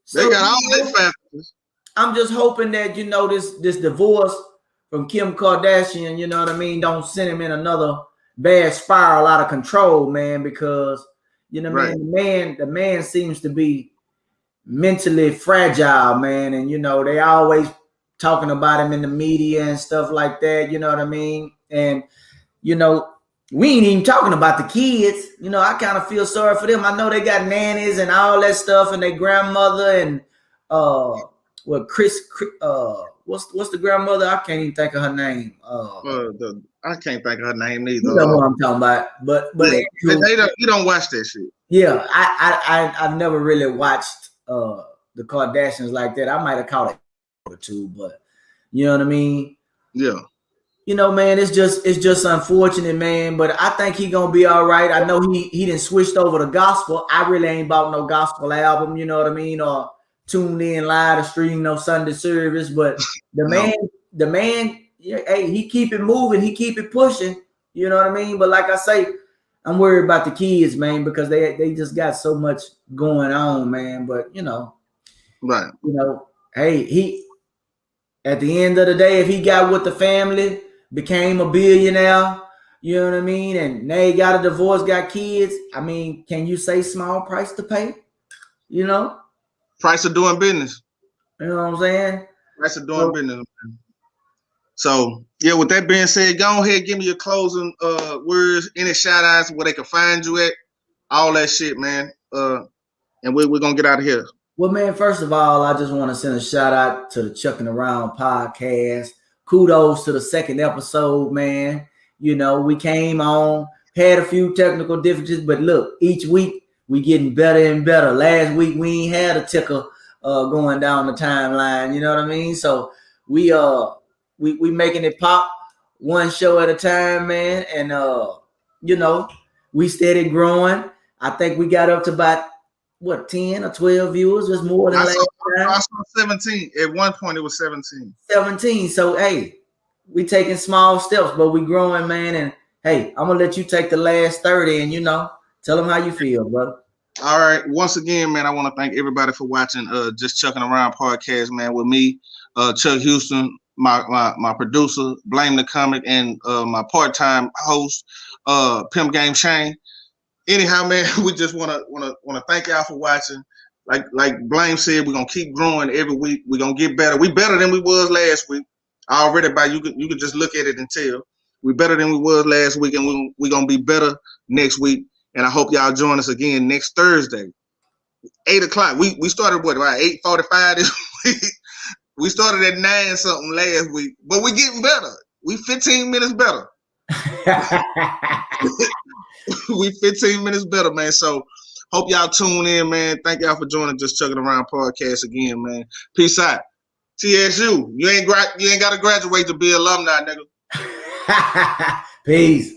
saying? They got all their faculties. I'm just hoping that, this divorce from Kim Kardashian, you know what I mean, don't send him in another bad spiral out of control, man, because, man, the man seems to be mentally fragile, man. And, they always talking about him in the media and stuff like that. You know what I mean? And, we ain't even talking about the kids. I kind of feel sorry for them. I know they got nannies and all that stuff and their grandmother and, what's the grandmother? I can't even think of her name. I can't think of her name either. You know what I'm talking about. But you don't watch that shit. Yeah, I've never really watched the Kardashians like that. I might have caught it or two, but you know what I mean? Yeah. Man, it's just unfortunate, man. But I think he gonna be all right. I know he done switched over to gospel. I really ain't bought no gospel album, you know what I mean, or tuned in live to stream no Sunday service. But the man, hey, he keep it moving, he keep it pushing. You know what I mean? But like I say, I'm worried about the kids, man, because they just got so much going on, man. But right. Hey, he at the end of the day, if he got with the family, became a billionaire, you know what I mean, and now he got a divorce, got kids. I mean, can you say small price to pay? Price of doing business. You know what I'm saying? Price of doing business. Man. So yeah, with that being said, go ahead, give me your closing words, any shout outs where they can find you at, all that shit, man. And we're gonna get out of here. Well, man, first of all, I just want to send a shout out to the Chuckin Around podcast. Kudos to the second episode, man. We came on, had a few technical differences, but look, each week we getting better and better. Last week we ain't had a ticker going down the timeline, you know what I mean? So we making it pop one show at a time, man. And we steady growing. I think we got up to about 10 or 12 viewers, just more than last time. I saw 17. At one point it was 17. 17. So hey, we taking small steps, but we growing, man. And hey, I'm gonna let you take the last 30 and tell them how you feel, brother. All right. Once again, man, I want to thank everybody for watching Just Chucking Around podcast, man, with me, Chuck Houston, my producer, Blame the Comic, and my part-time host, Pimp Game Shane. Anyhow, man, we just wanna thank y'all for watching. Like Blame said, we're gonna keep growing every week. We're gonna get better. We better than we was last week. Already you can just look at it and tell. We better than we was last week, and we're gonna be better next week. And I hope y'all join us again next Thursday, 8 o'clock. We started about 8:45 this week. We started at 9 something last week, but we getting better. We 15 minutes better. We 15 minutes better, man. So hope y'all tune in, man. Thank y'all for joining Just Chucking Around podcast again, man. Peace out. TSU, you ain't got to graduate to be alumni, nigga. Peace.